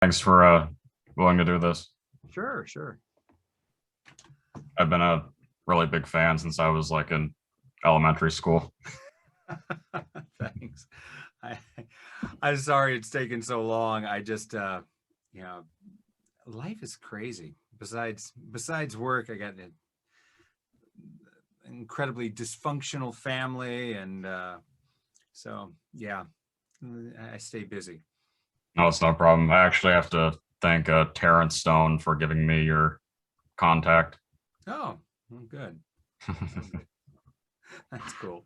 Thanks for willing to do this. Sure, sure. I've been a really big fan since I was like in elementary school. Thanks. I, I'm sorry it's taken so long. You know, life is crazy. Besides work, I got an incredibly dysfunctional family, and so yeah, I stay busy. No, it's no problem. I actually have to thank Terrence Stone for giving me your contact. Oh, well, good. That's cool.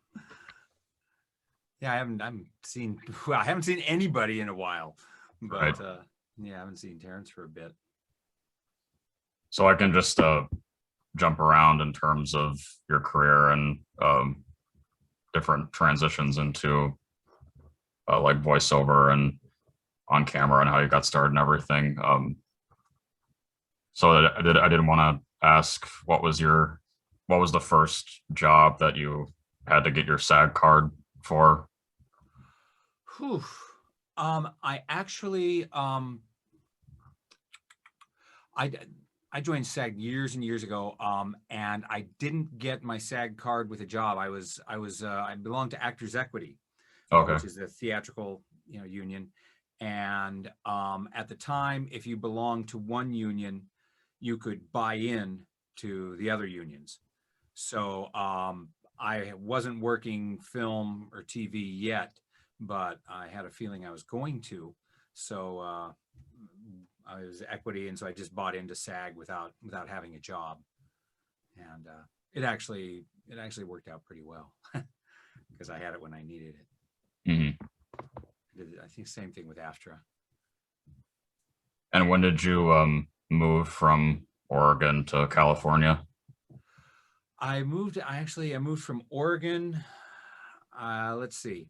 Yeah, I haven't seen well, I haven't seen anybody in a while, Right. but yeah, I haven't seen Terrence for a bit. So I can just jump around in terms of your career and different transitions into like voiceover and on camera and how you got started and everything. So I didn't want to ask what was the first job that you had to get your SAG card for? Whew. I actually, I I joined SAG years and years ago, and I didn't get my SAG card with a job. I belonged to Actors Equity, Okay. which is the theatrical union, and at the time, if you belonged to one union, you could buy in to the other unions. So I wasn't working film or TV yet, but I had a feeling I was going to. So I was equity, and so I just bought into SAG without having a job, and it actually worked out pretty well because I had it when I needed it. Hmm. I think same thing with AFTRA. And when did you move from Oregon to California? I moved from Oregon. Let's see.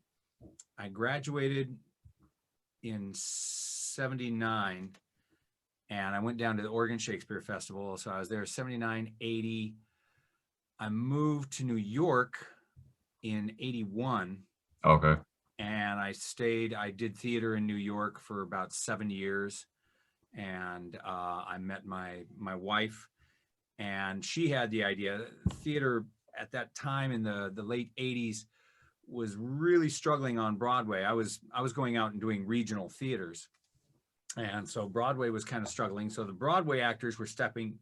I graduated in '79, and I went down to the Oregon Shakespeare Festival. So I was there '79, '80. I moved to New York in '81, Okay. and I did theater in New York for about 7 years. And I met my wife, and she had the idea. Theater at that time in the late '80s was really struggling on Broadway. I was going out and doing regional theaters, and so Broadway was kind of struggling. So the Broadway actors were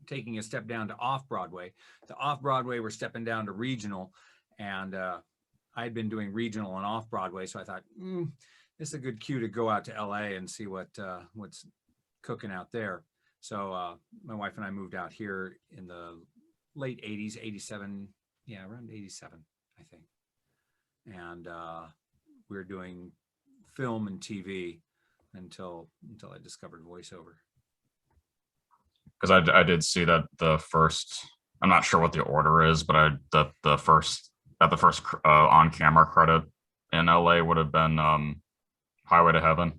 taking a step down to off Broadway. The off Broadway were stepping down to regional, and I had been doing regional and off Broadway. So I thought, this is a good cue to go out to LA and see what's cooking out there. So my wife and I moved out here in the late '80s, '87, yeah, around '87, I think, and we were doing film and TV until I discovered voiceover. Because I did see that the first, I'm not sure what the order is, but the first on camera credit in LA would have been Highway to Heaven.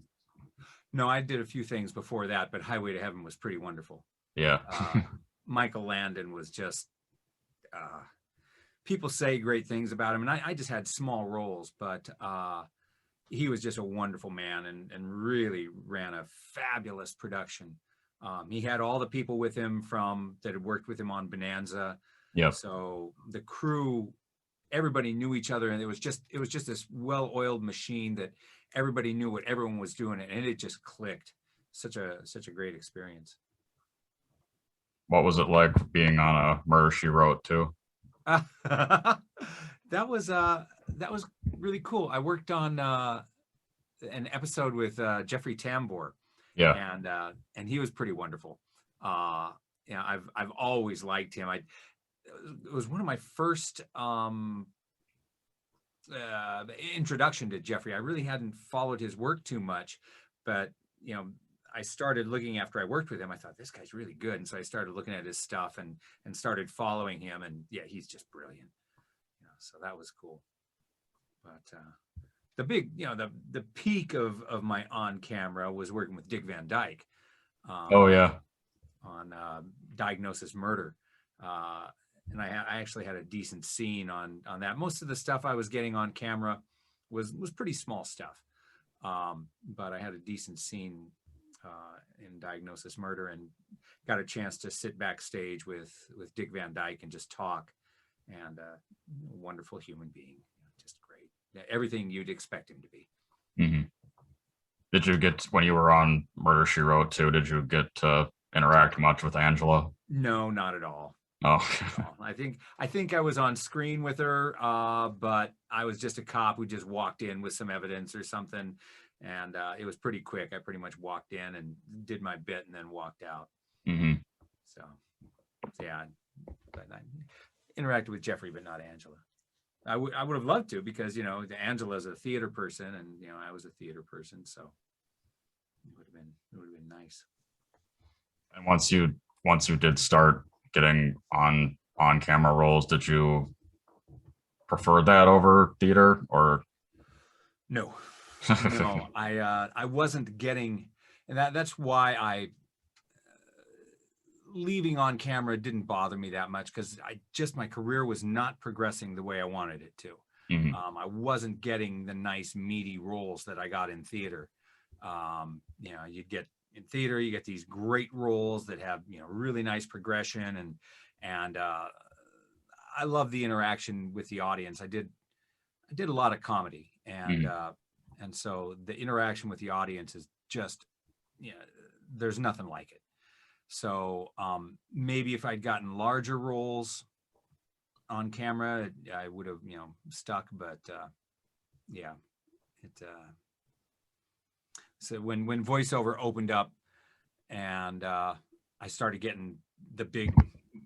No, I did a few things before that, but Highway to Heaven was pretty wonderful. Yeah. Michael Landon was just uh, people say great things about him, and I just had small roles, but he was just a wonderful man, and really ran a fabulous production. He had all the people with him from that had worked with him on Bonanza, Yep. so the crew, everybody knew each other, and it was just this well-oiled machine that everybody knew what everyone was doing, and it just clicked. Such a great experience. What was it like being on a Murder She Wrote too? that was really cool. I worked on an episode with Jeffrey Tambor, Yeah. and he was pretty wonderful. I've always liked him. It was one of my first introduction to Jeffrey. I really hadn't followed his work too much, but you know, I started looking after I worked with him. I thought this guy's really good, and so I started looking at his stuff and started following him. And yeah, he's just brilliant. So that was cool. But the big, the peak of my on camera was working with Dick Van Dyke Oh um, yeah. on Diagnosis Murder. Uh, and I actually had a decent scene on that. Most of the stuff I was getting on camera was pretty small stuff, but I had a decent scene in Diagnosis Murder, and got a chance to sit backstage with Dick Van Dyke and just talk. And wonderful human being, just great. Everything you'd expect him to be. Mm-hmm. Did you get, when you were on Murder, She Wrote too, did you get to interact much with Angela? No, not at all. Oh. I think I was on screen with her, but I was just a cop who just walked in with some evidence or something, and it was pretty quick. I pretty much walked in and did my bit and then walked out. Mm-hmm. So yeah, but I interacted with Jeffrey, but not Angela. I would have loved to, because Angela's a theater person, and I was a theater person, so it would have been nice. And once you did start getting on camera roles, did you prefer that over theater, or? No, no, I wasn't getting, and that's why leaving on camera didn't bother me that much, because my career was not progressing the way I wanted it to. Mm-hmm. I wasn't getting the nice meaty roles that I got in theater. You get these great roles that have really nice progression, and I love the interaction with the audience. I did a lot of comedy, and and so the interaction with the audience is just, there's nothing like it. So maybe if I'd gotten larger roles on camera, I would have, stuck. But so when voiceover opened up, and I started getting the big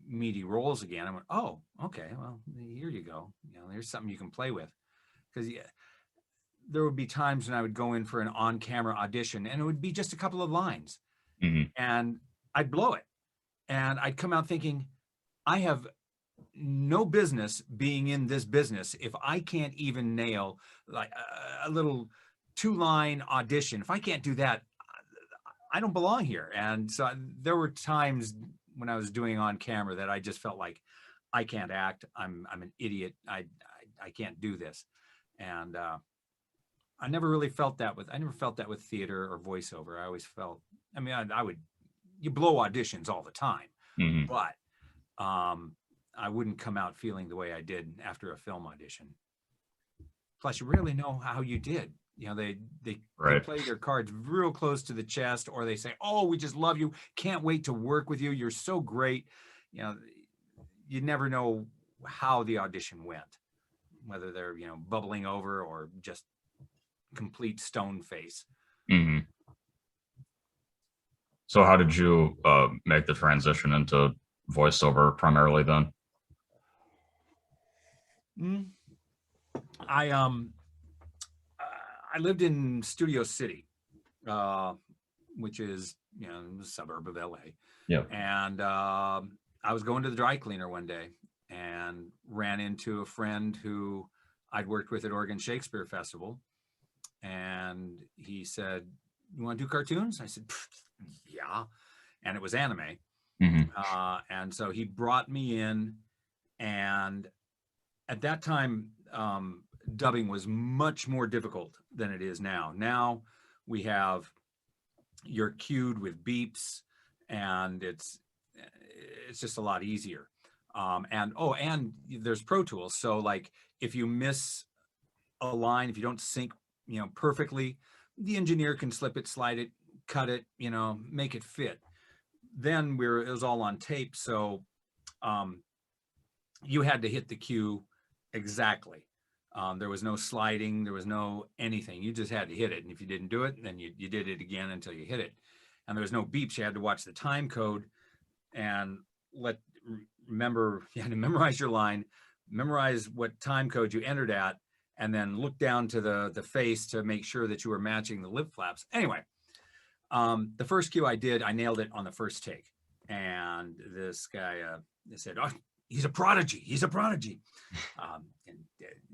meaty roles again, I went, oh, okay, well, here you go. There's something you can play with. Because there would be times when I would go in for an on-camera audition, and it would be just a couple of lines, and I'd blow it, and I'd come out thinking, I have no business being in this business if I can't even nail like a little 2-line audition. If I can't do that, I don't belong here. And so there were times when I was doing on camera that I just felt like, I can't act. I'm an idiot. I can't do this. And I never really felt that with theater or voiceover. I always felt, you blow auditions all the time, but I wouldn't come out feeling the way I did after a film audition. Plus, you rarely know how you did. They play their cards real close to the chest, or they say, oh, we just love you. Can't wait to work with you. You're so great. You never know how the audition went, whether they're, bubbling over or just complete stone face. Mm-hmm. So how did you make the transition into voiceover primarily then? I lived in Studio City, which is a suburb of LA. Yeah. And I was going to the dry cleaner one day and ran into a friend who I'd worked with at Oregon Shakespeare Festival, and he said, "You want to do cartoons?" I said, "Yeah," and it was anime. And so he brought me in, and at that time, dubbing was much more difficult than it is now. Now you're cued with beeps, and it's just a lot easier. And there's Pro Tools. So like if you miss a line, if you don't sync, perfectly, the engineer can slip it, slide it, cut it, make it fit. Then it was all on tape. So you had to hit the cue exactly. There was no sliding. There was no anything. You just had to hit it. And if you didn't do it, then you did it again until you hit it. And there was no beeps. You had to watch the time code and you had to memorize your line, memorize what time code you entered at, and then look down to the face to make sure that you were matching the lip flaps. Anyway, the first cue I did, I nailed it on the first take. And this guy said, "Oh, he's a prodigy. He's a prodigy." And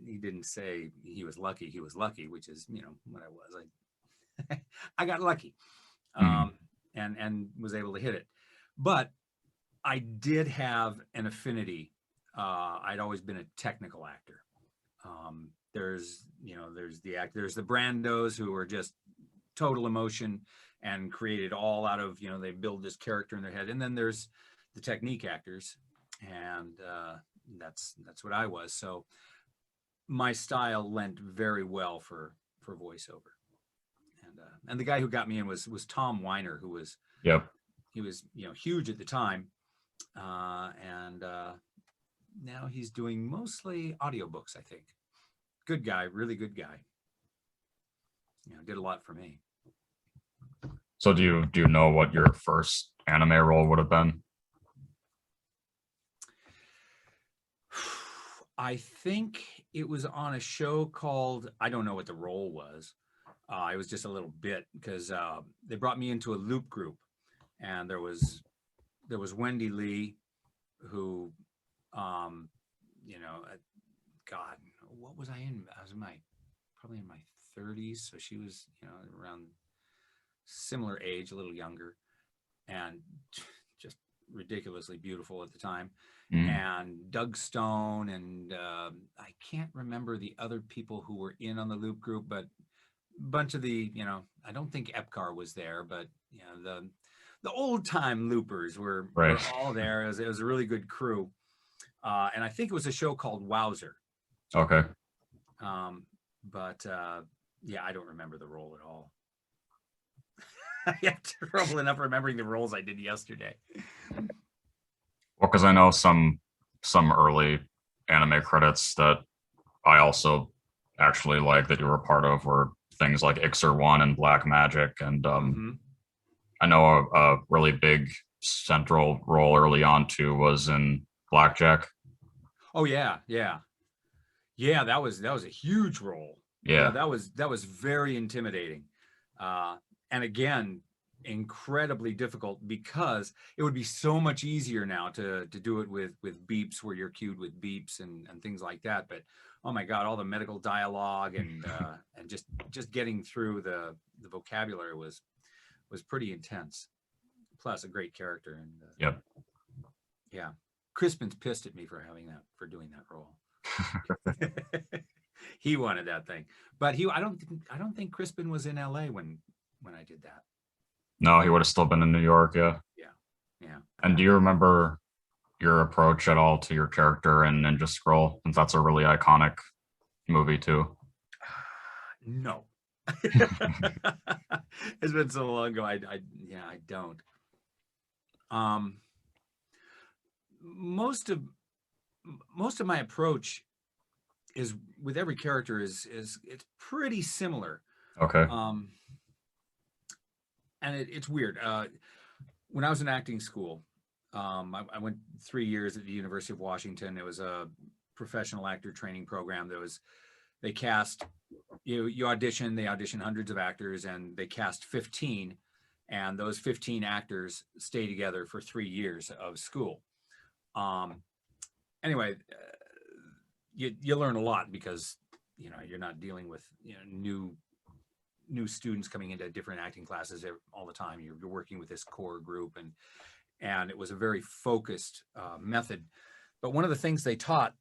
he didn't say he was lucky. He was lucky, which is, what I was. I got lucky, and was able to hit it. But I did have an affinity. I'd always been a technical actor. There's the Brandos who are just total emotion and create it all out of, they build this character in their head. And then there's the technique actors, and that's what I was. So my style lent very well for voiceover. And the guy who got me in was Tom Weiner, who was Yep. he was huge at the time, and now he's doing mostly audiobooks, I think. Good guy, really good guy. Did a lot for me. So do you know what your first anime role would have been? I think it was on a show called, I don't know what the role was. It was just a little bit, because they brought me into a loop group, and there was Wendy Lee, who, God, what was I in? I was probably in my 30s, so she was, around similar age, a little younger, and just ridiculously beautiful at the time. And Doug Stone, and I can't remember the other people who were in on the loop group, but a bunch of the, I don't think Epcar was there, but the old time loopers were all there. It was a really good crew, and I think it was a show called Wowzer. Okay. But I don't remember the role at all. I have trouble enough remembering the roles I did yesterday. Well, because I know some early anime credits that I also actually like that you were a part of were things like Ixer One and Black Magic, and I know a really big central role early on too was in Blackjack. Oh yeah. That was a huge role. Yeah, that was very intimidating, and again, incredibly difficult, because it would be so much easier now to do it with beeps, where you're cued with beeps and things like that. But oh my God, all the medical dialogue and just getting through the vocabulary was pretty intense. Plus a great character. And yep. Yeah, Crispin's pissed at me for doing that role. He wanted that thing, but I don't think Crispin was in LA when I did that. No, he would have still been in New York. Yeah. And do you remember your approach at all to your character in Ninja Scroll, since that's a really iconic movie too? No. It's been so long ago. I don't. Most of my approach is with every character is it's pretty similar. Okay. And it's weird. When I was in acting school, I went 3 years at the University of Washington. It was a professional actor training program. They cast, you audition, they audition hundreds of actors, and they cast 15, and those 15 actors stay together for 3 years of school. Anyway, you learn a lot, because you're not dealing with new students coming into different acting classes all the time. You're working with this core group, and it was a very focused method. But one of the things they taught,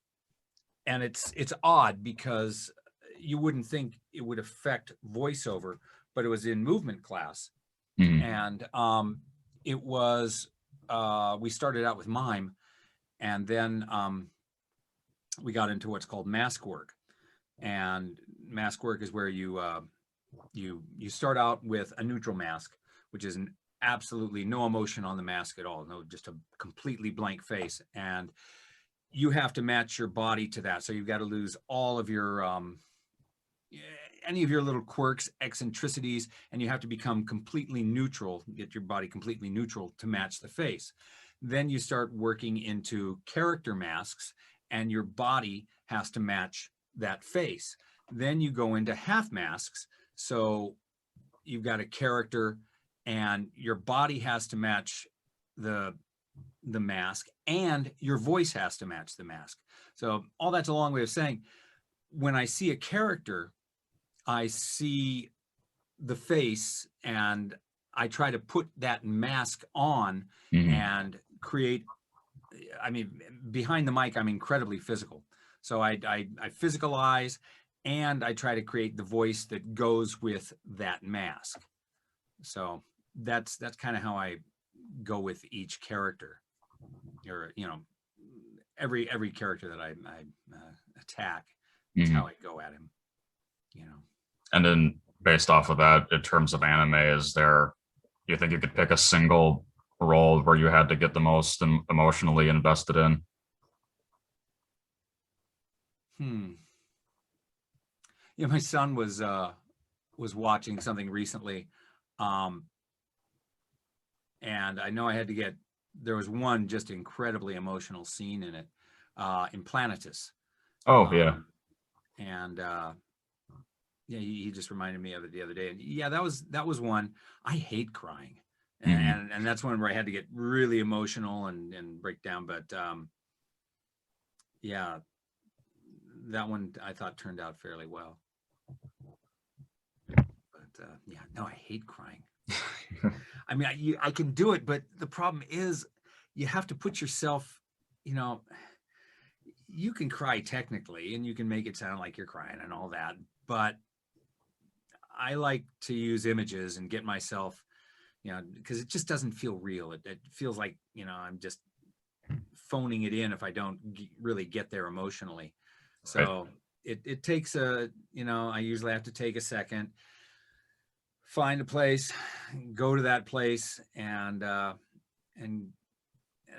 and it's odd because you wouldn't think it would affect voiceover, but it was in movement class. And it was, we started out with mime, and then we got into what's called mask work. And mask work is where you start out with a neutral mask, which is absolutely no emotion on the mask at all, just a completely blank face, and you have to match your body to that. So you've got to lose all of your any of your little quirks, eccentricities, and you have to become completely neutral, get your body completely neutral to match the face. Then you start working into character masks, and your body has to match that face. Then you go into half masks. So you've got a character, and your body has to match the mask, and your voice has to match the mask. So all that's a long way of saying, when I see a character, I see the face, and I try to put that mask on and create, behind the mic, I'm incredibly physical. So I physicalize, and I try to create the voice that goes with that mask. So that's kind of how I go with each character, or every character that I attack. It's Mhm. how I go at him. And then based off of that, in terms of anime, do you think you could pick a single role where you had to get the most emotionally invested in? Hmm. My son was watching something recently, um, and I know I had to get. There was one just incredibly emotional scene in it, in Planetus, Oh yeah. um, and yeah, he just reminded me of it the other day. And yeah, that was one. I hate crying, Hmm. and that's one where I had to get really emotional and break down. But yeah, that one I thought turned out fairly well. But yeah, no, I hate crying. I mean, I can do it, but the problem is you have to put yourself, you know, you can cry technically and you can make it sound like you're crying and all that, but I like to use images and get myself, because it just doesn't feel real. It feels like, I'm just phoning it in if I don't really get there emotionally. Right. So it takes I usually have to take a second, find a place, go to that place, and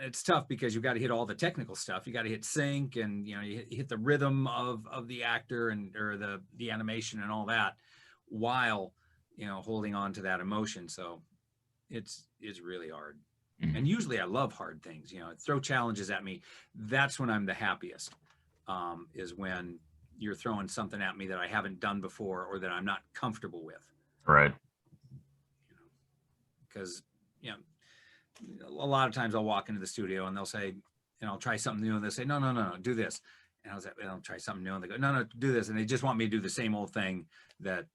it's tough because you've got to hit all the technical stuff. You got to hit sync, and you hit the rhythm of the actor and or the animation and all that, while holding on to that emotion. So it's really hard. And Mhm. usually I love hard things. Throw challenges at me. That's when I'm the happiest. Is when you're throwing something at me that I haven't done before or that I'm not comfortable with. Right. Because you know a lot of times I'll walk into the studio and they'll say, and I'll try something new, and they'll say, no, no, no, no, do this. And I'll try something new, and they go, no, no, do this. And they just want me to do the same old thing that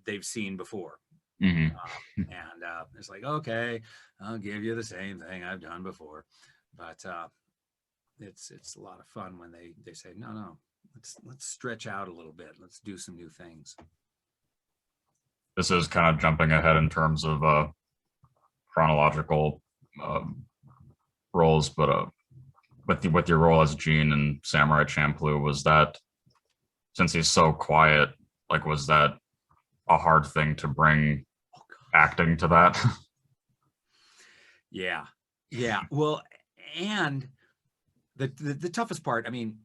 they've seen before. Hmm. And it's like, okay, I'll give you the same thing I've done before. But it's a lot of fun when they say, no, no, let's stretch out a little bit. Let's do some new things. This is kind of jumping ahead in terms of chronological um, roles, but with your role as Gene in Samurai Champloo, was that, since he's so quiet, like was that a hard thing to bring Oh, God. acting to that? Yeah. Yeah. Well, and the toughest part, I mean,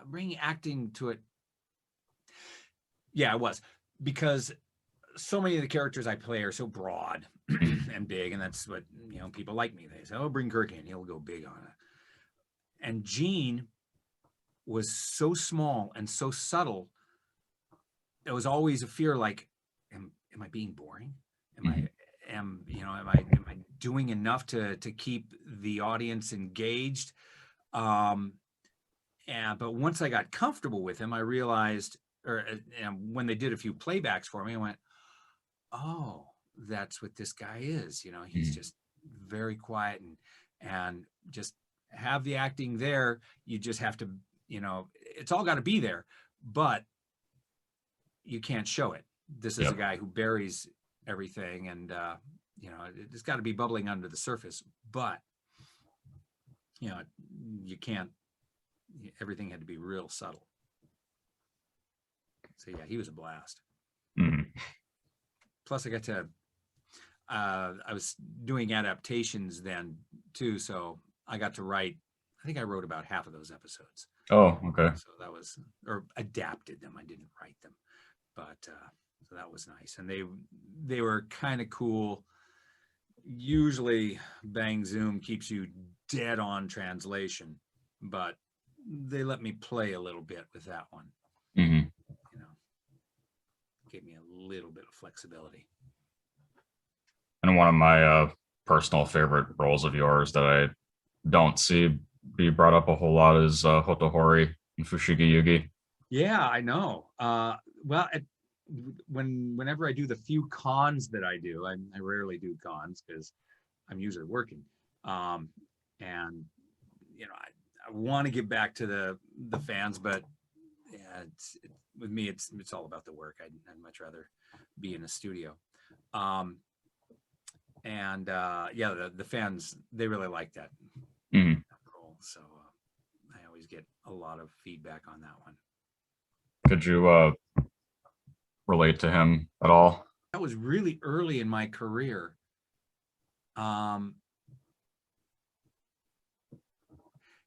bringing acting to it, yeah, it was, because so many of the characters I play are so broad Mhm. and big, and that's what people like me. They say, "Oh, bring Kirk in; he'll go big on it." And Gene was so small and so subtle. There was always a fear, like, am I being boring? Am I Mhm. am I doing enough to keep the audience engaged? Um, and but once I got comfortable with him, I realized, or and when they did a few playbacks for me, I went, oh, that's what this guy is. He's Mhm. just very quiet, and just have the acting there. You just have to, it's all got to be there, but you can't show it. This is a Yep. guy who buries everything, and it's got to be bubbling under the surface, but you know, you can't. Everything had to be real subtle. So yeah, he was a blast. Mhm. Plus, I got to I was doing adaptations then too, so I got to write. I think I wrote about half of those episodes. Oh, okay. So that was, or adapted them. I didn't write them, but so that was nice. And they were kind of cool. Usually, Bang Zoom keeps you dead on translation, but they let me play a little bit with that one. Hmm. You know, gave me a little bit of flexibility. And one of my personal favorite roles of yours that I don't see be brought up a whole lot is Hotohori and Fushigi Yuugi. Yeah, I know. Well, whenever I do the few cons that I do, I rarely do cons because I'm usually working. Um, and I want to give back to the fans, but yeah, with me, it's all about the work. I'd much rather be in a studio. Um, and yeah, the fans, they really like that Mhm. role. So I always get a lot of feedback on that one. Could you relate to him at all? That was really early in my career. Um,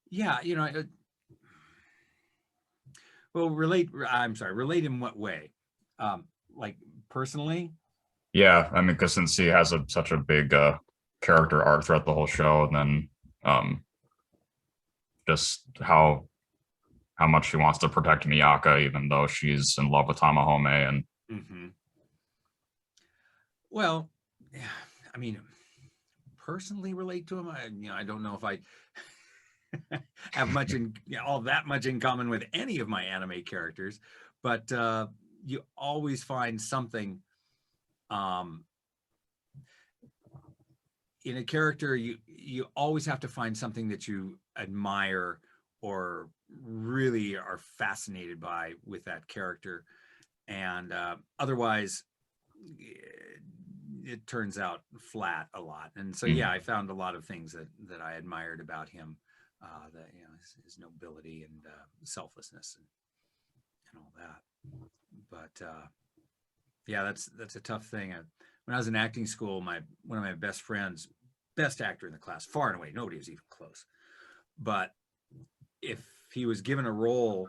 yeah, you know, well, relate. I'm sorry, relate in what way? Like personally? Yeah, I mean, because since he has such a big character arc throughout the whole show, and then um, just how much he wants to protect Miyaka, even though she's in love with Tamahome, and Mm-hmm. Well, yeah, I mean, personally relate to him. I don't know if I have all that much in common with any of my anime characters, but you always find something um, in a character. You always have to find something that you admire or really are fascinated by with that character, and otherwise it turns out flat a lot. And so yeah, I found a lot of things that I admired about him, that his nobility and selflessness and all that. But yeah, that's a tough thing. When I was in acting school, one of my best friends, best actor in the class, far and away, nobody was even close. But if he was given a role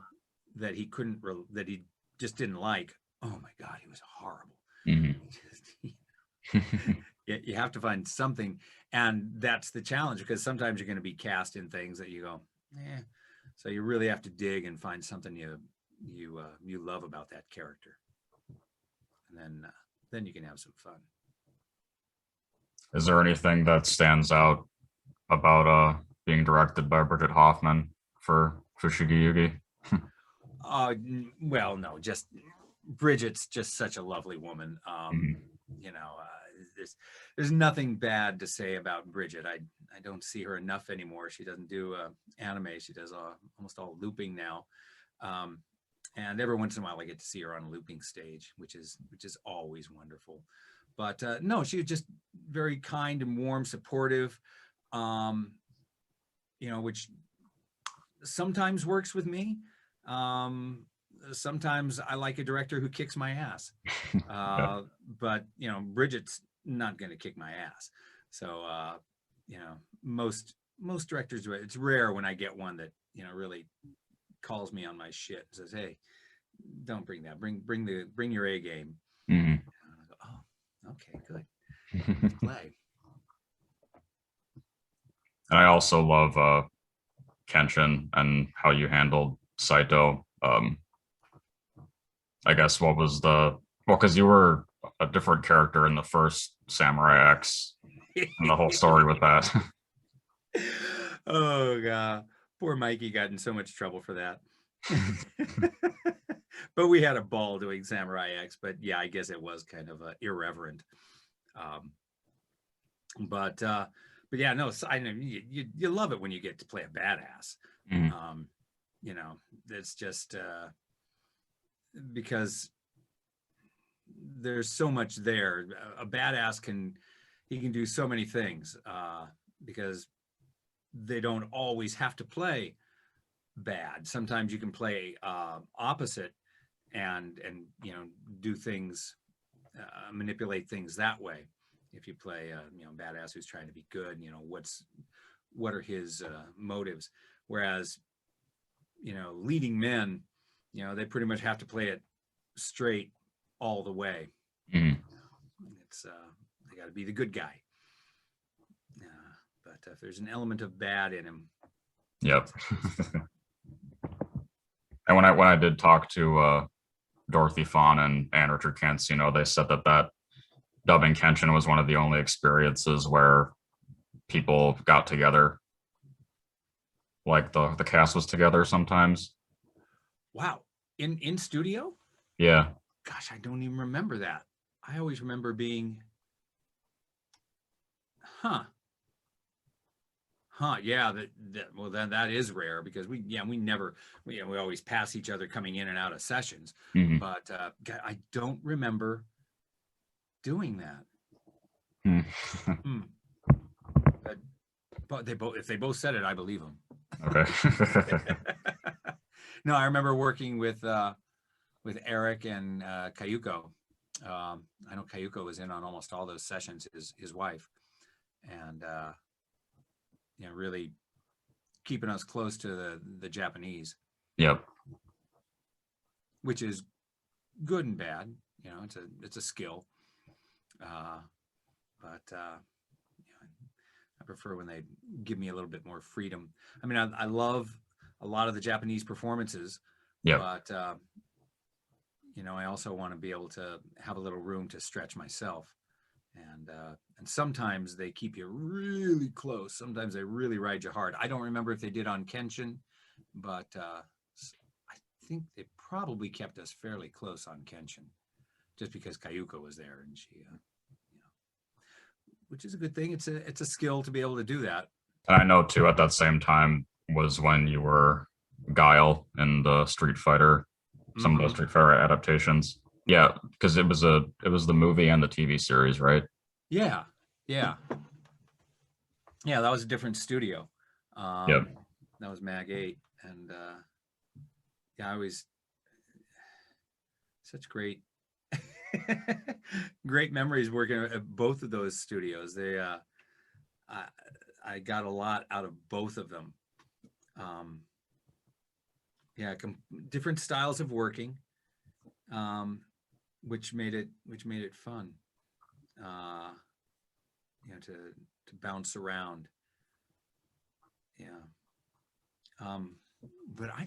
that that he just didn't like, oh my God, he was horrible. Mhm. You have to find something, and that's the challenge, because sometimes you're going to be cast in things that you go, eh. So you really have to dig and find something you love about that character, and then you can have some fun. Is there anything that stands out about being directed by Bridget Hoffman for Fushigi Yuugi? Well, no, just Bridget's just such a lovely woman. Mhm. You know, there's nothing bad to say about Bridget. I don't see her enough anymore. She doesn't do anime. She does almost all looping now. Um, and every once in a while I get to see her on a looping stage, which is always wonderful. But no, she was just very kind and warm, supportive. Um, which sometimes works with me. Um, Sometimes I like a director who kicks my ass. Yeah. But Bridget's not going to kick my ass. So most directors do it. It's rare when I get one that really calls me on my shit and says, "Hey, don't bring that. Bring your A game." Mhm. And I go, "Oh, okay, good. Let's play." And I also love Kenshin and how you handled Saito. I guess what was because you were a different character in the first Samurai X and the whole story with that. Oh god, poor Mikey got in so much trouble for that. But we had a ball doing Samurai X. But yeah, I guess it was kind of irreverent. Um, but yeah, no, I know you love it when you get to play a badass. Mm. Um, it's just because there's so much there. A badass can do so many things, because they don't always have to play bad. Sometimes you can play opposite and do things, manipulate things that way. If you play badass who's trying to be good, what are his motives? Whereas leading men, they pretty much have to play it straight all the way. Mm. It's they got to be the good guy. But if there's an element of bad in him, Yep. And when I did talk to Dorothy Fawn and Richard Kentz, they said that dubbing Kenshin was one of the only experiences where people got together, like the cast was together sometimes. wow, in studio. Yeah. Gosh, I don't even remember that. I always remember being, huh. Huh? Yeah. Well, then that is rare because we always pass each other coming in and out of sessions, Hmm. but God, I don't remember doing that. Hmm. Hmm. But they both, if they both said it, I believe them. Okay. No, I remember working with Eric and Kayuko. I know Kayuko was in on almost all those sessions. His wife, and really keeping us close to the Japanese, Yep. which is good and bad. It's a skill, uh, but I prefer when they give me a little bit more freedom. I mean, I love a lot of the Japanese performances, Yep. but I also want to be able to have a little room to stretch myself. And sometimes they keep you really close. Sometimes they really ride you hard. I don't remember if they did on Kenshin, but I think they probably kept us fairly close on Kenshin, just because Kayuko was there, and she, which is a good thing. It's a skill to be able to do that. And I know too, at that same time was when you were Guile in the Street Fighter, some of those Mm-hmm. Street Fighter adaptations. Yeah, because it was the movie and the TV series, right? Yeah, yeah, yeah. That was a different studio. Yep. That was Mag 8, and yeah, I always such great great memories working at both of those studios. I, I got a lot out of both of them. Um, yeah, different styles of working, um, which made it fun. Uh, to bounce around. Yeah. Um, but I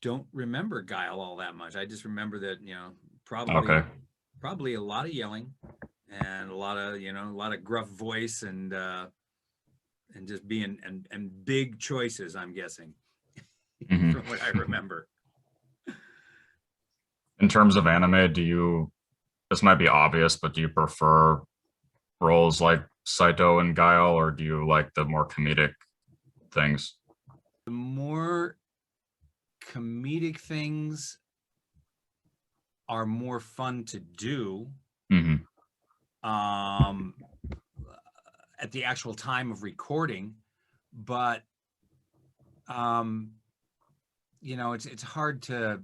don't remember Guile all that much. I just remember that, Okay. probably a lot of yelling and a lot of gruff voice and just being and big choices, I'm guessing, Hmm. from what I remember. In terms of anime, this might be obvious, but do you prefer roles like Saito and Guile, or do you like the more comedic things? The more comedic things are more fun to do, Hmm. um, at the actual time of recording, but um, it's hard to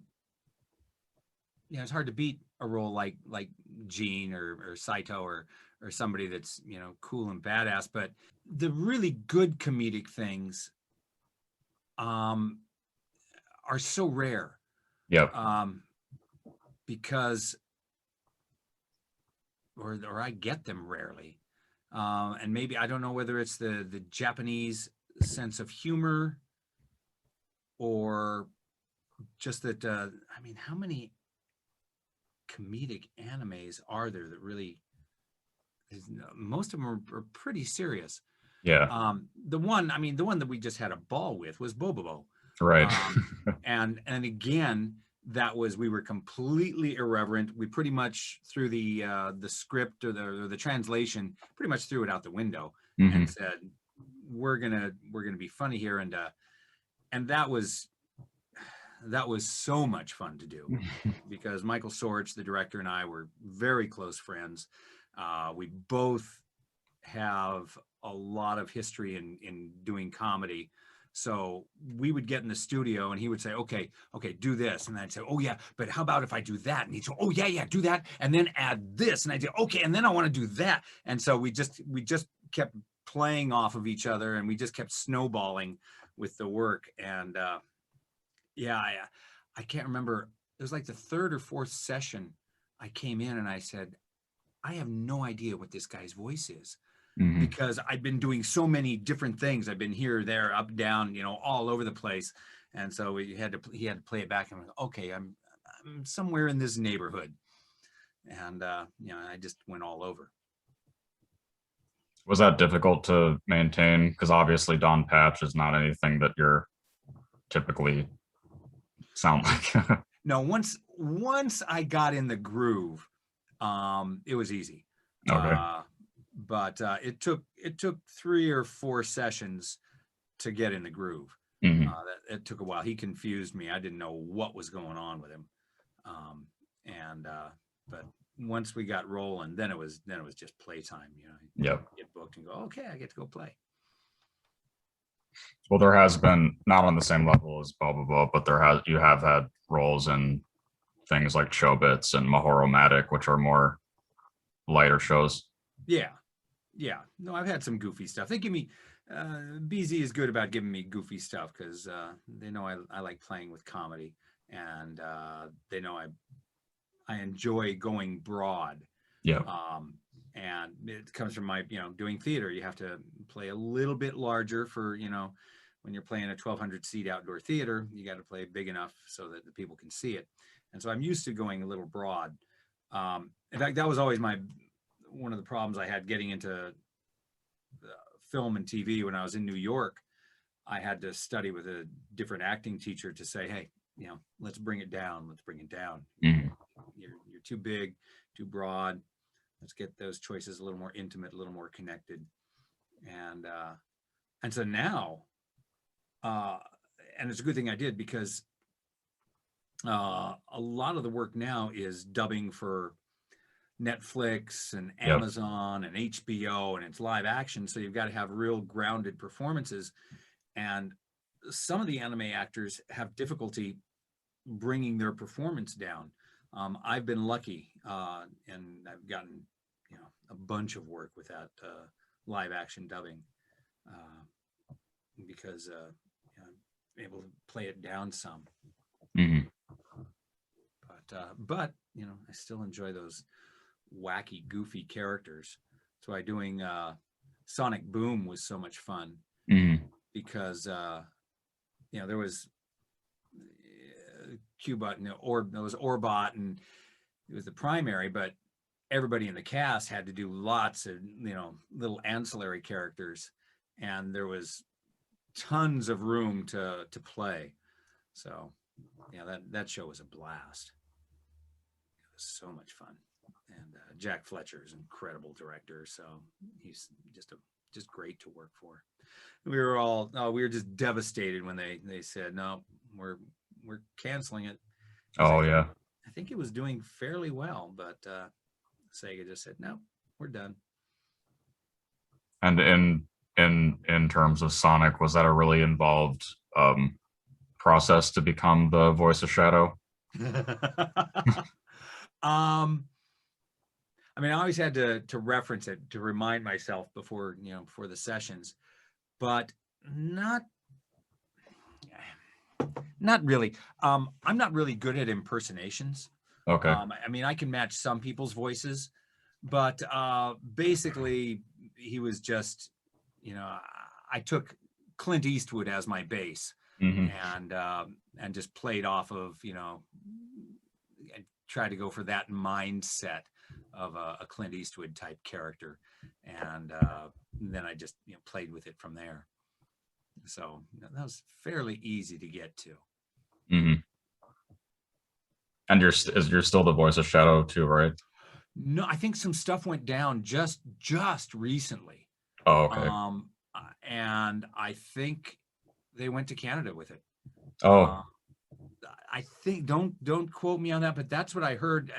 beat a role like Gene or Saito or somebody that's cool and badass. But the really good comedic things um, are so rare, Yep. um, because or I get them rarely. And maybe I don't know whether it's the Japanese sense of humor or just that. I mean, how many comedic animes are there that really? Most of them are pretty serious. Yeah. The one that we just had a ball with was Bobobo, Right. and again, we were completely irreverent. We pretty much threw the script or the translation, pretty much threw it out the window Hmm. and said, we're gonna be funny here, and that was so much fun to do because Michael Sorch, the director, and I were very close friends. We both have a lot of history in doing comedy. So we would get in the studio and he would say, okay, do this. And I'd say, oh yeah, but how about if I do that? And he'd say, oh yeah, do that. And then add this. And I'd say, okay, and then I want to do that. And so we just kept playing off of each other and we just kept snowballing with the work. And yeah, I can't remember. It was like the third or fourth session I came in and I said, I have no idea what this guy's voice is Hmm. because I've been doing so many different things. I've been here, there, up, down, all over the place. And so he had to play it back and went, okay, I'm somewhere in this neighborhood. And, I just went all over. Was that difficult to maintain? Because obviously Don Patch is not anything that you're typically sound like. No, once I got in the groove, it was easy. Okay. But it took 3 or 4 sessions to get in the groove. Mhm. It took a while. He confused me. I didn't know what was going on with him. But once we got rolling, then it was just playtime. Yep. Get booked and go, okay, I get to go play. Well, there has been, not on the same level as Boba, but you have had roles in things like Chobits and Mahoromatic, which are more lighter shows. Yeah. No, I've had some goofy stuff. They give me BZ is good about giving me goofy stuff because they know I like playing with comedy, and they know I enjoy going broad. Yeah. And it comes from my, doing theater. You have to play a little bit larger for, when you're playing a 1,200 seat outdoor theater, you got to play big enough so that the people can see it. And so I'm used to going a little broad. In fact, that was always one of the problems I had getting into film and TV when I was in New York. I had to study with a different acting teacher to say, hey, let's bring it down. Let's bring it down. Mhm. You're too big, too broad. Let's get those choices a little more intimate, a little more connected. And so now, and it's a good thing I did, because a lot of the work now is dubbing for Netflix and Yep. Amazon and HBO, and it's live action. So you've got to have real grounded performances. And some of the anime actors have difficulty bringing their performance down. I've been lucky, and I've gotten, a bunch of work with that live action dubbing, because I'm able to play it down some. Mhm. But I still enjoy those wacky, goofy characters. That's why doing Sonic Boom was so much fun, Mhm. because there was Cubot and there was Orbot, and it was the primary, but everybody in the cast had to do lots of little ancillary characters, and there was tons of room to play. So that show was a blast. It was so much fun. And Jack Fletcher is an incredible director, so he's just great to work for. We were just devastated when they said, no, we're canceling it. Oh, yeah. I think it was doing fairly well, but Sega just said, no, we're done. And in terms of Sonic, was that a really involved process to become the voice of Shadow? I mean, I always had to reference it to remind myself before the sessions, but not really. I'm not really good at impersonations. Okay. I mean, I can match some people's voices, but basically he was just, I took Clint Eastwood as my base, Mhm. and just played off of, and tried to go for that mindset of a Clint Eastwood type character, and then I just played with it from there. So that was fairly easy to get to. Mhm. And you're still the voice of Shadow too, right? No, I think some stuff went down just recently. Oh, okay. And I think they went to Canada with it. Oh, I think, don't quote me on that, but that's what I heard.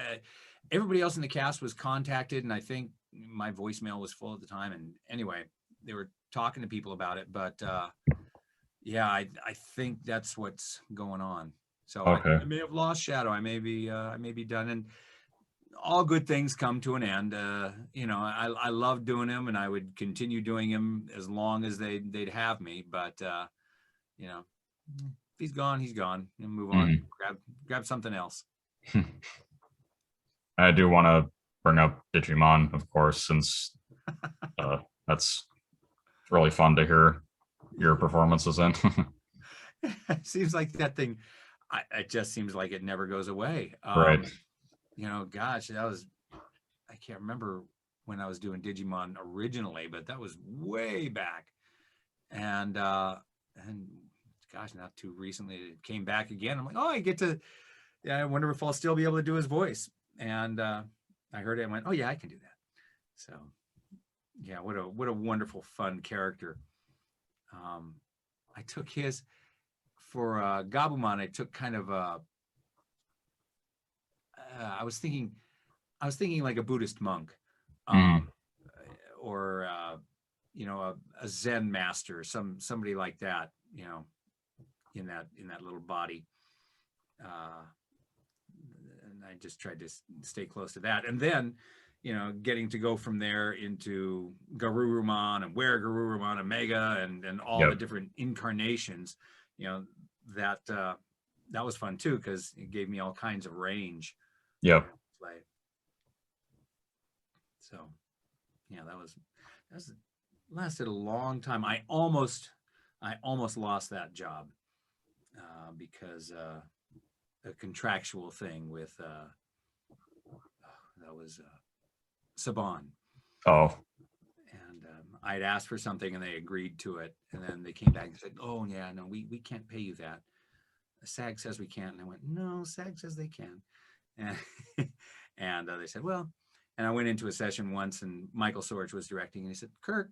Everybody else in the cast was contacted, and I think my voicemail was full at the time. And anyway, they were talking to people about it, but yeah, I think that's what's going on. So okay. I may have lost Shadow. I may be done. And all good things come to an end. I love doing them, and I would continue doing them as long as they'd have me. But if he's gone, he's gone. And move on. Mhm. Grab something else. I do want to bring up Digimon, of course, since that's really fun to hear your performances in. It seems like that thing. It just seems like it never goes away. Right. Gosh, I can't remember when I was doing Digimon originally, but that was way back. And gosh, not too recently, it came back again. I'm like, oh, I get to, yeah, I wonder if I'll still be able to do his voice. And I heard it and went, oh yeah, I can do that. So Yeah, what a wonderful, fun character. I took his for Gabumon. I took kind of a. I was thinking like a Buddhist monk, Mm. um, or a Zen master, somebody like that. In that little body. And I just tried to stay close to that. And then, getting to go from there into Garurumon and where Garurumon Omega and all the Yep. different incarnations, you know, that was fun too, because it gave me all kinds of range Yep. to play. So yeah, that was lasted a long time. I almost lost that job because a contractual thing with that was Saban. Oh, And I'd asked for something and they agreed to it. And then they came back and said, oh, yeah, no, we can't pay you that. SAG says we can't. And I went, no, SAG says they can. And, and they said, well, and I went into a session once and Michael Sorge was directing and he said, Kirk,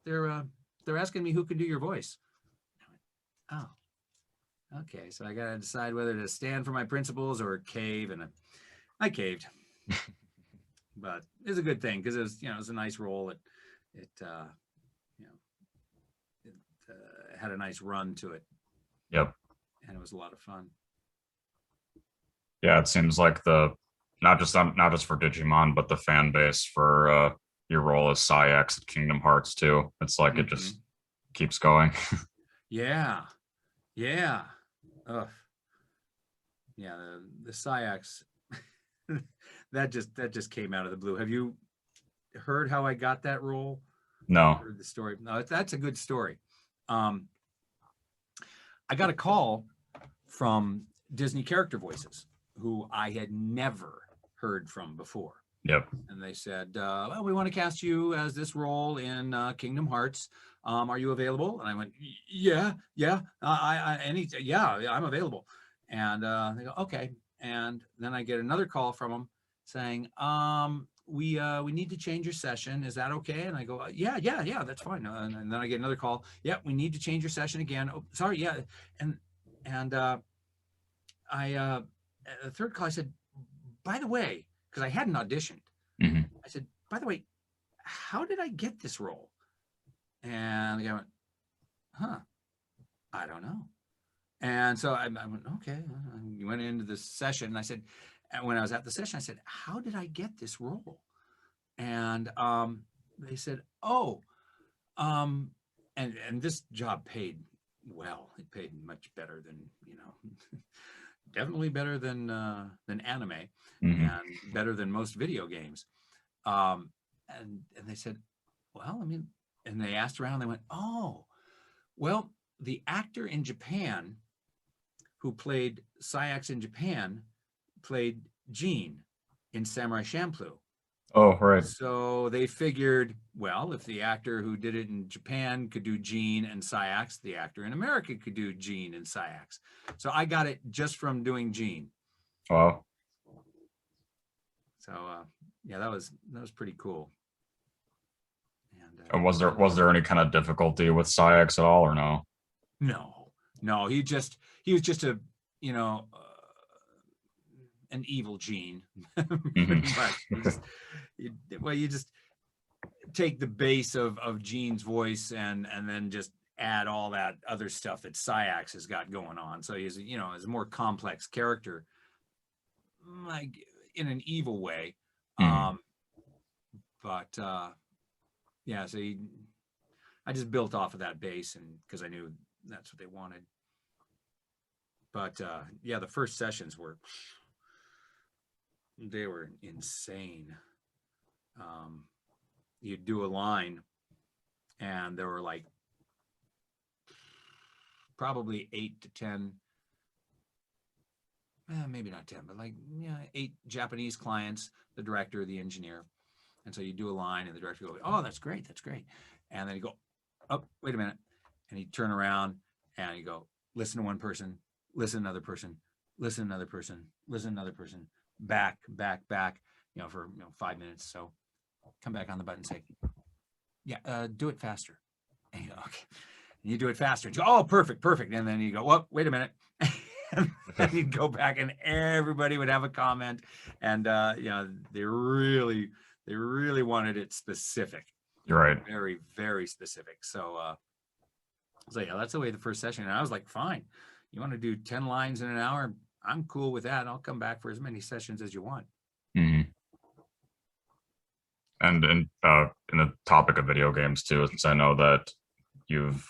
they're asking me who can do your voice. I went, oh, okay. So I got to decide whether to stand for my principles or cave. And I caved. But it's a good thing because it was a nice role. It had a nice run to it, yep. and it was a lot of fun. Yeah, it seems like not just for Digimon, but the fan base for your role as Saix at Kingdom Hearts too. It's like it just keeps going. Yeah, yeah, ugh, yeah. The Saix that just came out of the blue. Have you heard how I got that role? No. Heard the story? No, that's a good story. I got a call from Disney Character Voices, who I had never heard from before. Yep. And they said, well, we want to cast you as this role in Kingdom Hearts. Are you available? And I went, yeah, I'm available. And they go, okay. And then I get another call from them saying, we need to change your session. Is that okay? And I go, yeah, that's fine. And then I get another call. Yeah, we need to change your session again. Oh, sorry, yeah. And I the third call, I said, by the way, because I hadn't auditioned. Mm-hmm. I said, by the way, how did I get this role? And the guy went, huh, I don't know. And so I went, okay. You went into the session. And I said, and when I was at the session, I said, how did I get this role? And they said, oh, and this job paid well. It paid much better than, definitely better than anime Mm-hmm. and better than most video games. And they said, well, I mean, and they asked around, they went, oh, well, the actor in Japan who played Saix in Japan played Gene in Samurai Champloo. Oh, right. So they figured, well, if the actor who did it in Japan could do Gene and Saix, the actor in America could do Gene and Saix. So I got it just from doing Gene. Wow. So yeah, that was pretty cool. And was there any kind of difficulty with Saix at all, or no? No. He was just a an evil Gene, pretty much. You just take the base of Gene's voice and then just add all that other stuff that Saix has got going on. So he's is a more complex character, like in an evil way. But yeah, so I just built off of that base, and because I knew that's what they wanted. But yeah, the first sessions were insane. You'd do a line, and there were like probably 8 to 10, maybe not 10, but like 8 Japanese clients, the director, the engineer. And so you do a line and the director will go, oh, that's great. And then you go, oh, wait a minute. And he'd turn around and you go, listen to one person, listen to another person, listen to another person, listen to another person, back, for 5 minutes. So come back on the button and say, Yeah, do it faster. And you go, okay. And you do it faster. And you go, oh, perfect. And then you go, well, wait a minute. And then you'd go back and everybody would have a comment. And, they really wanted it specific. You're right. Very, very specific. So, yeah, that's the way the first session. And I was like, fine. You want to do 10 lines in an hour? I'm cool with that. I'll come back for as many sessions as you want. Mm-hmm. And in the topic of video games too, since I know that you've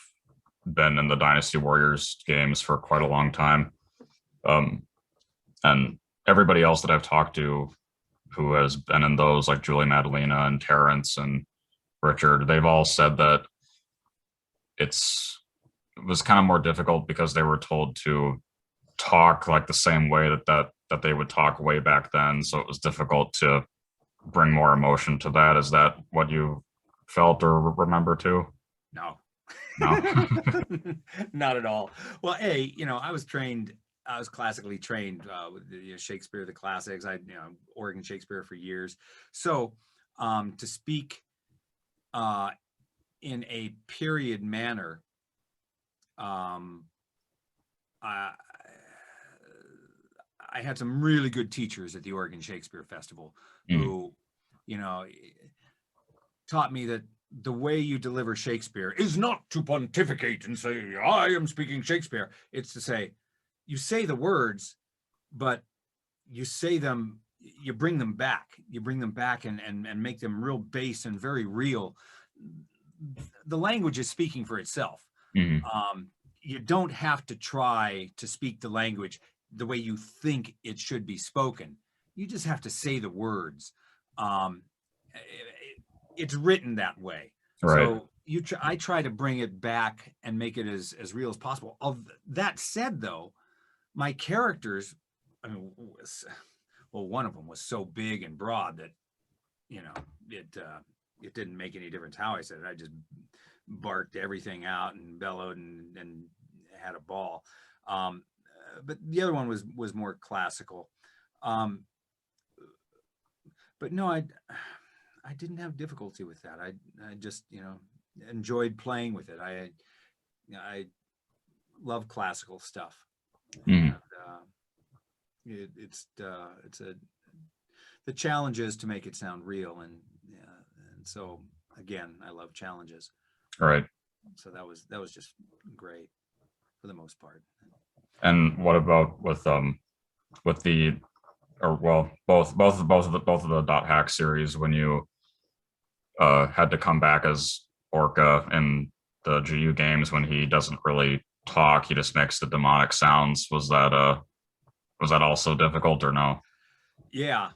been in the Dynasty Warriors games for quite a long time, and everybody else that I've talked to who has been in those, like Julie Madalena and Terrence and Richard, they've all said that it was kind of more difficult because they were told to talk like the same way that they would talk way back then. So it was difficult to bring more emotion to that. Is that what you felt or remember too? No. No. Not at all. Well, I was classically trained with Shakespeare, the classics. Oregon Shakespeare for years. So to speak in a period manner, I had some really good teachers at the Oregon Shakespeare Festival who, taught me that the way you deliver Shakespeare is not to pontificate and say, I am speaking Shakespeare. It's to say, you say the words, but you say them, you bring them back. You bring them back and make them real base and very real. The language is speaking for itself. Mm-hmm. You don't have to try to speak the language the way you think it should be spoken. You just have to say the words. It's written that way. Right. So I try to bring it back and make it as real as possible. Of that said, though, my characters, one of them was so big and broad that, it didn't make any difference how I said it. I just barked everything out and bellowed and had a ball. But the other one was more classical. But no, I didn't have difficulty with that. I just, enjoyed playing with it. I love classical stuff. Mm-hmm. And, the challenge is to make it sound real. And so again, I love challenges. Right. So that was just great for the most part. And what about with the, or well, both of the dot hack series, when you had to come back as Orca in the GU games, when he doesn't really talk, he just makes the demonic sounds. Was that also difficult or no? Yeah.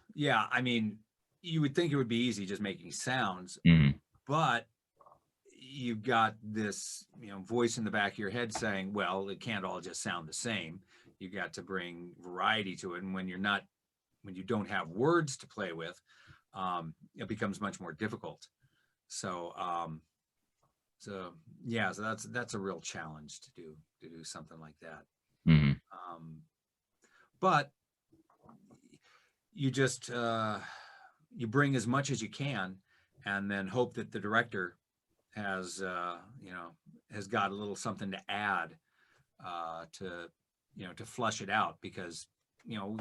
I mean, you would think it would be easy just making sounds, Mm-hmm. but you've got this, voice in the back of your head saying, well, it can't all just sound the same. You got to bring variety to it. And when you don't have words to play with, it becomes much more difficult. So that's a real challenge to do something like that. Mm-hmm. But you just, you bring as much as you can and then hope that the director has got a little something to add to flush it out, because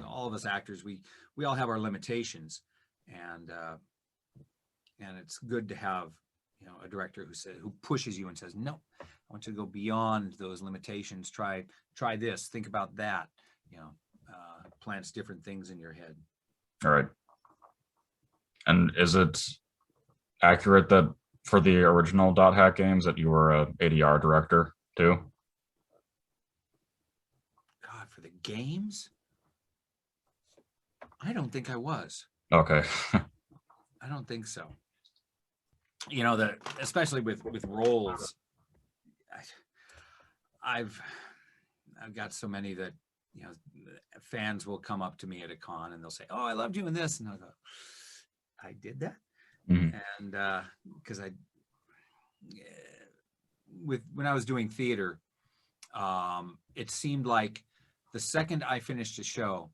all of us actors, we all have our limitations, and it's good to have a director who pushes you and says, no, I want you to go beyond those limitations, try this, think about that, plants different things in your head. All right. And is it accurate that for the original dot hack games that you were a ADR director too? God, for the games, I don't think I was. Okay. I don't think so. Especially with roles, I've got so many that fans will come up to me at a con and they'll say, "Oh, I loved you in this," and I'll go, "I did that," Mm-hmm. and because when I was doing theater, it seemed like the second I finished a show,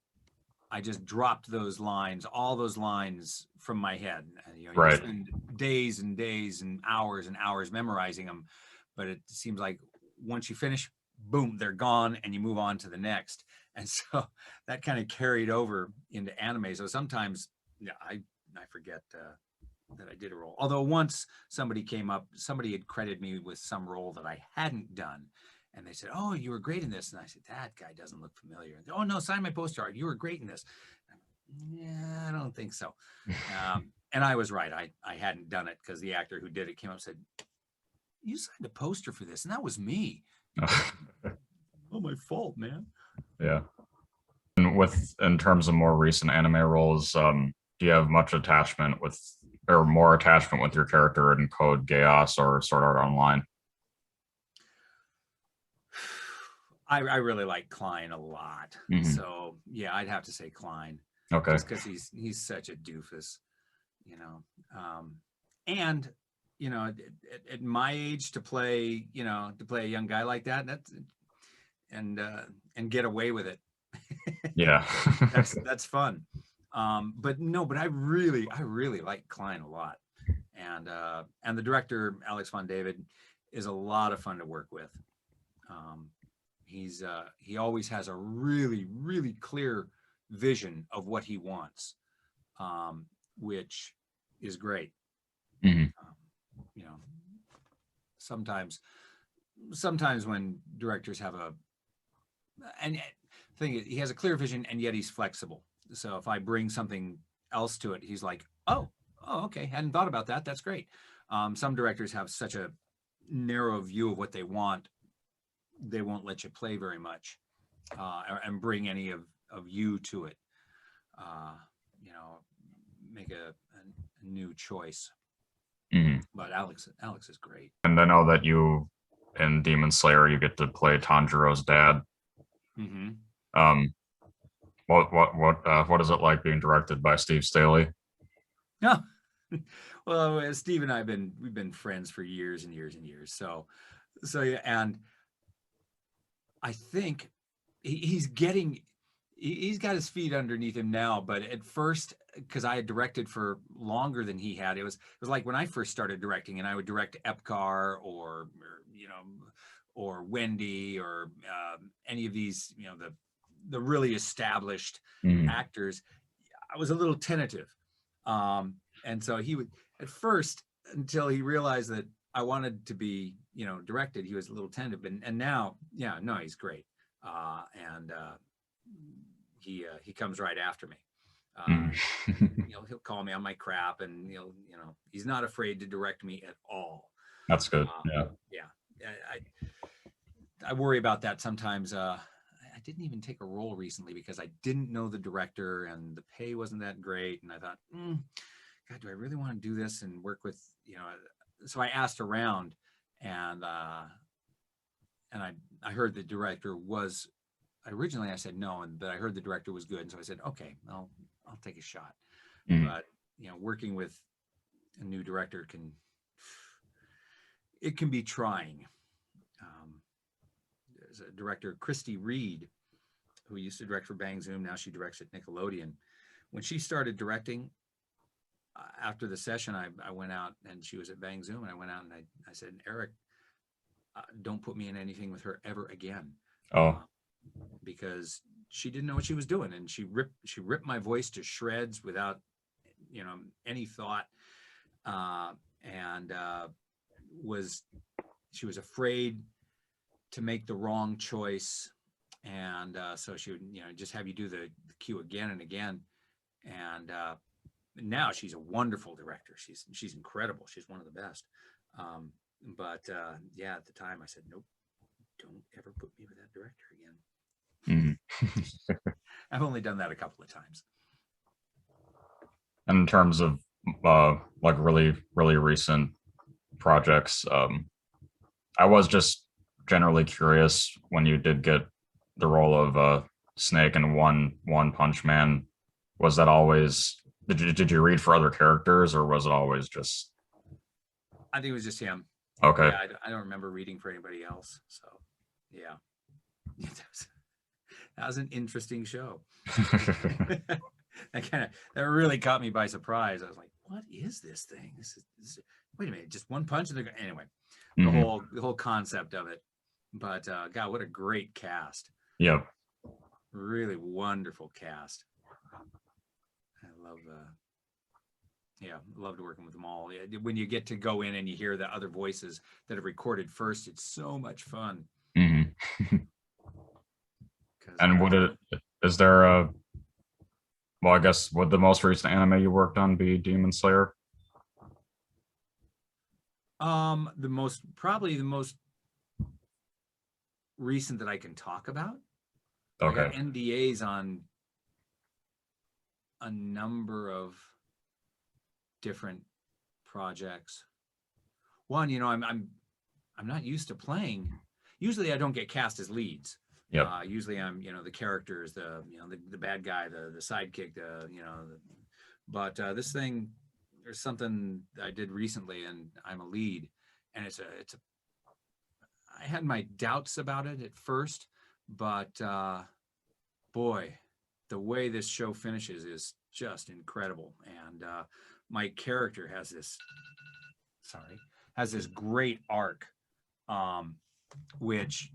I just dropped those lines, all those lines from my head. You know, you Right. spend days and days and hours memorizing them, but it seems like once you finish, boom, they're gone, and you move on to the next. And so that kind of carried over into anime. So sometimes, yeah, I forget that I did a role. Although once somebody had credited me with some role that I hadn't done. And they said, "Oh, you were great in this." And I said, "That guy doesn't look familiar." And, "Oh, no, sign my poster art. You were great in this." Yeah, I don't think so. And I was right. I hadn't done it because the actor who did it came up and said, "You signed a poster for this." And that was me. Oh, my fault, man. Yeah. And in terms of more recent anime roles, do you have much attachment with, or more attachment with your character in Code Geass or Sword Art Online? I really like Klein a lot. Mhm. So yeah, I'd have to say Klein. Okay. Just because he's such a doofus, you know. And you know, at my age to play a young guy like that, and get away with it. Yeah. that's fun. But I really like Klein a lot. And the director, Alex von David, is a lot of fun to work with. He always has a really, really clear vision of what he wants, which is great. Mhm. You know, sometimes when directors have and the thing is, he has a clear vision and yet he's flexible. So if I bring something else to it, he's like, oh, okay, hadn't thought about that. That's great. Some directors have such a narrow view of what they want, they won't let you play very much, and bring any of you to it. Make a new choice. Mhm. But Alex is great. And I know that you, in Demon Slayer, you get to play Tanjiro's dad. Mm-hmm. What is it like being directed by Steve Staley? No. Well, Steve and we've been friends for years and years and years. So yeah, and I think he's got his feet underneath him now. But at first, because I had directed for longer than he had, it was like when I first started directing, and I would direct Epcar or Wendy or any of these, the really established actors. I was a little tentative, and so he would at first, until he realized that I wanted to be directed, he was a little tentative, and now, yeah, no, he's great, and he comes right after me. He'll call me on my crap, and he's not afraid to direct me at all. That's good. Yeah. I worry about that sometimes. I didn't even take a role recently because I didn't know the director and the pay wasn't that great, and I thought, God, do I really want to do this and work with So I asked around, and I heard the director was. Originally, I said no, but I heard the director was good, and so I said, okay, I'll take a shot. But working with a new director can be trying. There's a director, Christy Reed, who used to direct for Bang Zoom. Now she directs at Nickelodeon. When she started directing, after the session, I went out, and she was at Bang Zoom, and I went out and I said, Eric, don't put me in anything with her ever again. Because she didn't know what she was doing, and she ripped my voice to shreds without any thought, and she was afraid to make the wrong choice, and so she would just have you do the cue again and again, and now she's a wonderful director. She's incredible. She's one of the best. But at the time I said, nope, don't ever put me with that director again. I've only done that a couple of times. And in terms of like really, really recent projects, I was just generally curious when you did get the role of Snake in One Punch Man. Was that always, did you read for other characters, or was it always just? I think it was just him. Okay. Yeah, I don't remember reading for anybody else. So yeah. was an interesting show. That really caught me by surprise. I was like, what is this thing? Wait a minute, just one punch and anyway, the whole concept of it. But God, what a great cast. Yep. Really wonderful cast. I love loved working with them all. When you get to go in and you hear the other voices that have recorded first, it's so much fun. And is there a, well, I guess, would the most recent anime you worked on be Demon Slayer? Probably the most recent that I can talk about. Okay. I got NDAs on a number of different projects. One, I'm not used to playing. Usually I don't get cast as leads. Yep. Usually I'm, the characters, the bad guy, the sidekick, but this thing, there's something I did recently and I'm a lead, and I had my doubts about it at first, but boy, the way this show finishes is just incredible. And my character has this great arc, which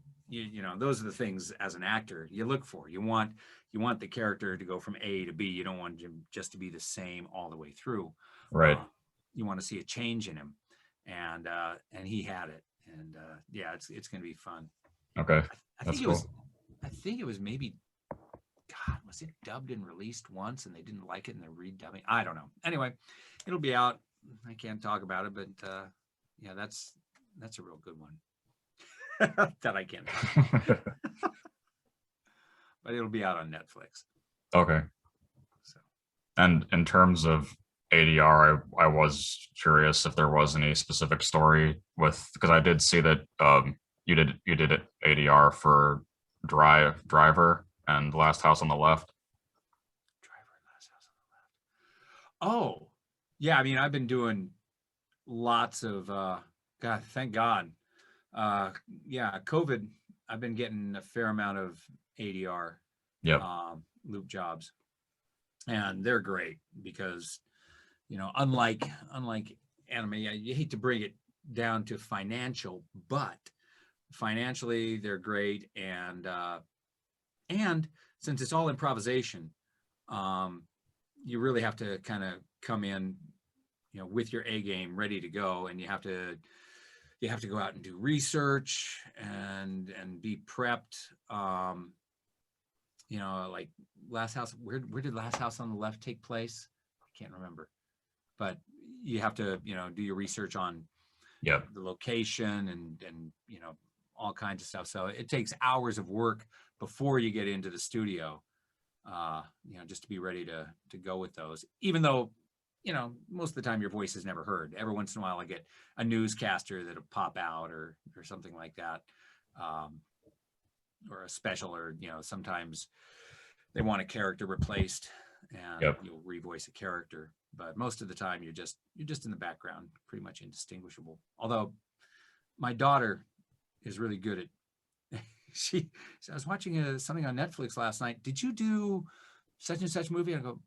those are the things as an actor you look for. You want the character to go from A to B. You don't want him just to be the same all the way through. Right. You want to see a change in him, and he had it. And it's going to be fun. Okay. I think it was maybe, God, was it dubbed and released once and they didn't like it and they're redubbing? I don't know. Anyway, it'll be out. I can't talk about it, but that's a real good one. That I can't talk about. But it'll be out on Netflix. Okay. So. And in terms of ADR, I was curious if there was any specific story because I did see that you did ADR for Driver and Last House on the Left. Oh, yeah. I mean, I've been doing lots of God, thank God. COVID, I've been getting a fair amount of ADR loop jobs, and they're great because unlike anime, you hate to bring it down to financial, but financially they're great, and since it's all improvisation, you really have to kind of come in with your A game ready to go, and you have to go out and do research and be prepped. Like Last House, where did Last House on the Left take place? I can't remember, but you have to do your research on the location and all kinds of stuff. So it takes hours of work before you get into the studio, just to be ready to go with those, even though most of the time your voice is never heard. Every once in a while I get a newscaster that'll pop out or something like that, or a special, or sometimes they want a character replaced and you'll revoice a character, but most of the time you're just in the background, pretty much indistinguishable. Although my daughter is really good at I was watching something on Netflix last night. Did you do such and such movie? I go,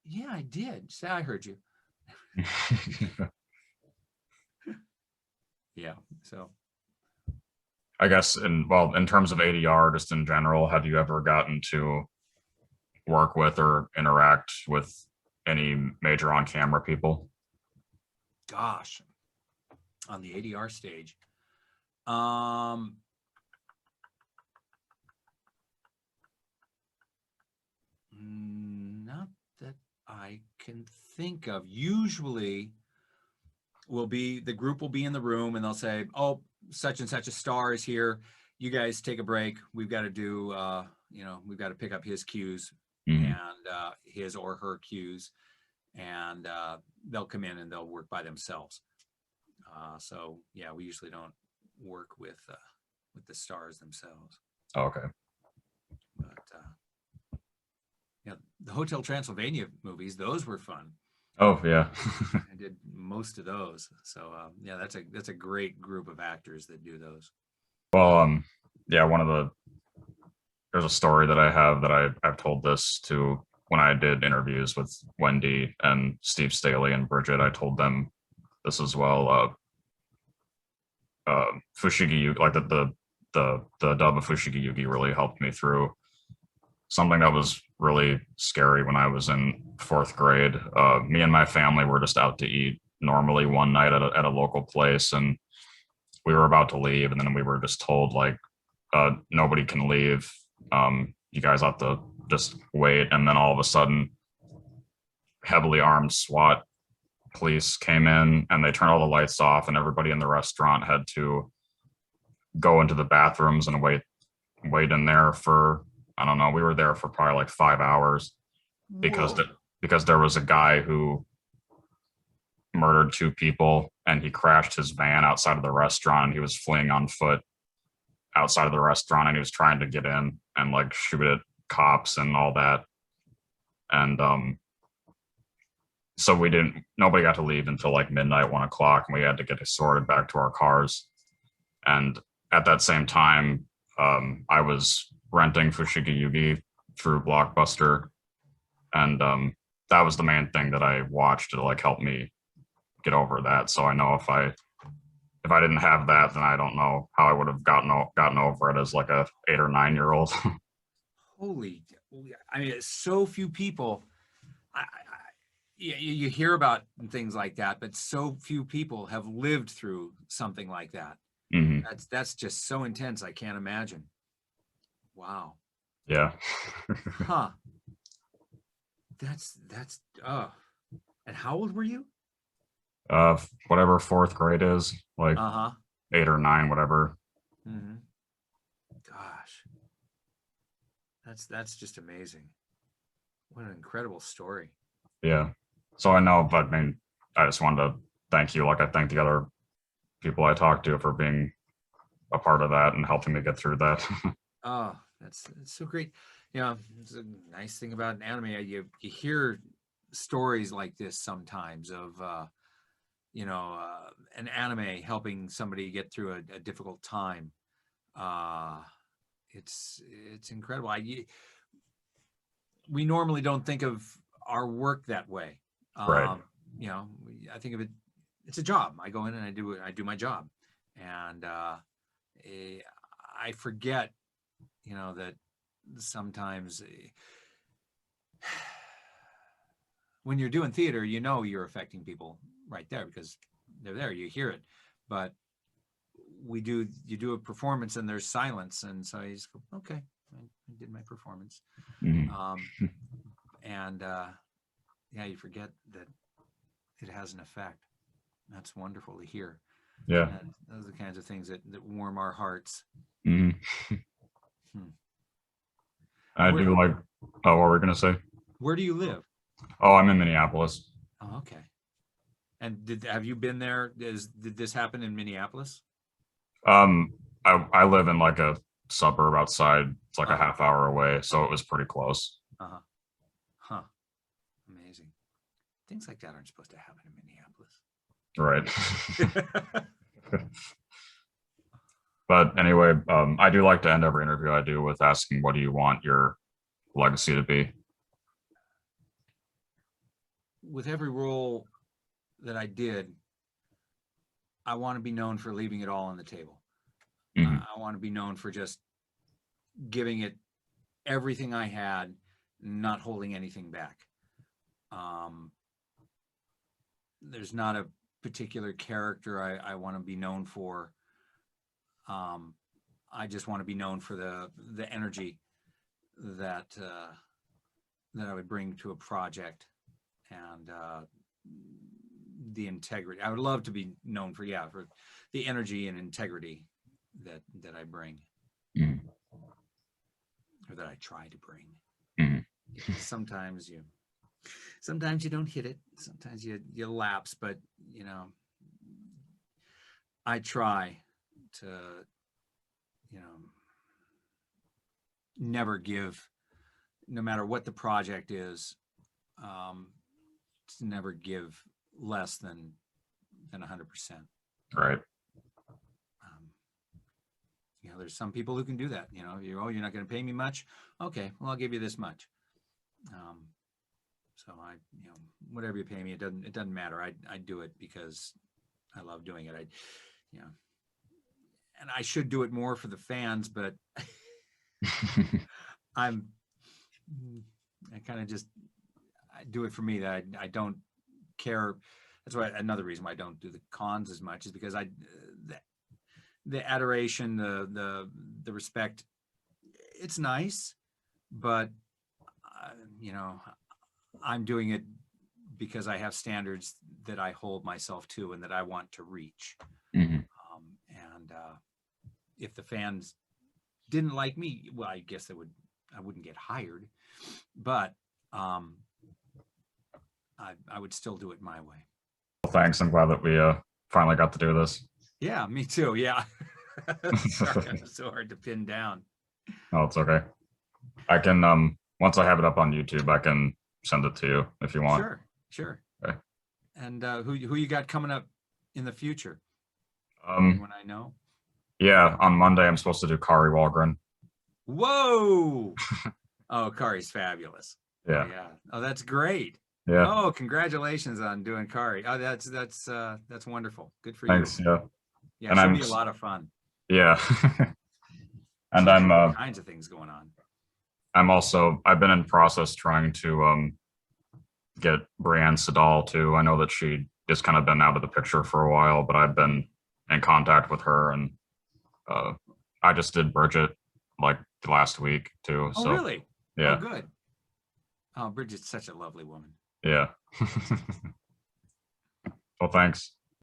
yeah, I did. Say, I heard you. Yeah. So I guess in terms of ADR, just in general, have you ever gotten to work with or interact with any major on-camera people? Gosh, on the ADR stage, not that I can think of. Usually the group will be in the room and they'll say, oh, such and such a star is here. You guys take a break. We've got to do, we've got to pick up his cues and his or her cues, and they'll come in and they'll work by themselves. So yeah, we usually don't work with the stars themselves. Oh, okay. But the Hotel Transylvania movies, those were fun. Oh yeah. I did most of those. So that's a great group of actors that do those. Well, yeah, one of the there's a story that I have that I've told this to when I did interviews with Wendy and Steve Staley and Bridget. I told them this as well. Fushigi Yuugi, like the dub of Fushigi Yuugi really helped me through something that was really scary when I was in fourth grade. Me and my family were just out to eat normally one night at a local place, and we were about to leave, and then we were just told like nobody can leave. You guys have to just wait. And then all of a sudden, heavily armed SWAT police came in and they turned all the lights off, and everybody in the restaurant had to go into the bathrooms and wait in there for, I don't know, we were there for probably like 5 hours because Whoa. because there was a guy who murdered two people and he crashed his van outside of the restaurant, and he was fleeing on foot outside of the restaurant, and he was trying to get in and like shoot at cops and all that. And so nobody got to leave until like midnight, 1 o'clock, and we had to get escorted back to our cars. And at that same time, I was renting Fushigi Yuugi through Blockbuster, and that was the main thing that I watched to like help me get over that. So I know if I didn't have that, then I don't know how I would have gotten over it as like a 8 or 9 year old. Holy, I mean, so few people. You hear about things like that, but so few people have lived through something like that. Mm-hmm. That's just so intense. I can't imagine. Wow. Yeah. Huh. That's and how old were you? Whatever fourth grade is, like Uh-huh. 8 or 9, whatever. Mm-hmm. Gosh. That's just amazing. What an incredible story. Yeah. So I know, but I mean, I just wanted to thank you, like I thank the other people I talked to for being a part of that and helping me get through that. Oh, that's so great. You know, it's a nice thing about an anime. You hear stories like this sometimes of an anime helping somebody get through a difficult time. Uh, it's incredible. We normally don't think of our work that way. Right. I think of it. It's a job. I go in and I do my job, and I forget, that sometimes when you're doing theater, you're affecting people right there because they're there. You hear it, but you do a performance and there's silence, and so you just go, okay, I did my performance. Mhm. And you forget that it has an effect. That's wonderful to hear. Yeah. Those are the kinds of things that warm our hearts. Mhm. Hmm. I Where do like, oh, what were we going to say? where do you live? Oh, I'm in Minneapolis. Oh, okay. And have you been there? Did this happen in Minneapolis? Um, I live in like a suburb outside. It's like a Uh-huh. half hour away, so it was pretty close. Uh-huh. Huh. Amazing. Things like that aren't supposed to happen in Right. Minneapolis. But anyway, I do like to end every interview I do with asking, what do you want your legacy to be? With every role that I did, I want to be known for leaving it all on the table. Mhm. I want to be known for just giving it everything I had, not holding anything back. There's not a particular character I want to be known for. I just want to be known for the energy that I would bring to a project, and the integrity. I would love to be known for for the energy and integrity that I bring, Mhm. or that I try to bring. Mhm. Sometimes you don't hit it. Sometimes you lapse, but I try to never give, no matter what the project is, to never give less than 100%. Right. You know, there's some people who can do that. You know, you're not going to pay me much. Okay, well, I'll give you this much. So I, you know, whatever you pay me, it doesn't matter. I do it because I love doing it. You know, and I should do it more for the fans, but I kind of just I do it for me. That I don't care. That's why another reason why I don't do the cons as much is because the adoration, the respect, it's nice, but you know, I'm doing it because I have standards that I hold myself to and that I want to reach. Mhm. And if the fans didn't like me, well, I guess I wouldn't get hired, but I would still do it my way. Well, thanks. I'm glad that we finally got to do this. Yeah, me too. Yeah. Sorry, I'm so hard to pin down. Oh, it's okay. I can once I have it up on YouTube, I can send it to you if you want. Sure. Okay. And who you got coming up in the future? Anyone I know? Yeah, on Monday I'm supposed to do Kari Walgren. Whoa! Oh, Kari's fabulous. Yeah. Oh, yeah. Oh, that's great. Yeah. Oh, congratulations on doing Kari. Oh, that's wonderful. Good for Thanks. you. Yeah. Yeah, And it should I'm be a lot of fun. Yeah. And She's got all kinds of things going on. I've been in process trying to get Brienne Sedal too. I know that she just kind of been out of the picture for a while, but I've been in contact with her, and I just did Bridget like last week too. Oh, So really? yeah. Oh, good. Oh, Bridget's such a lovely woman. Yeah. Well, thanks.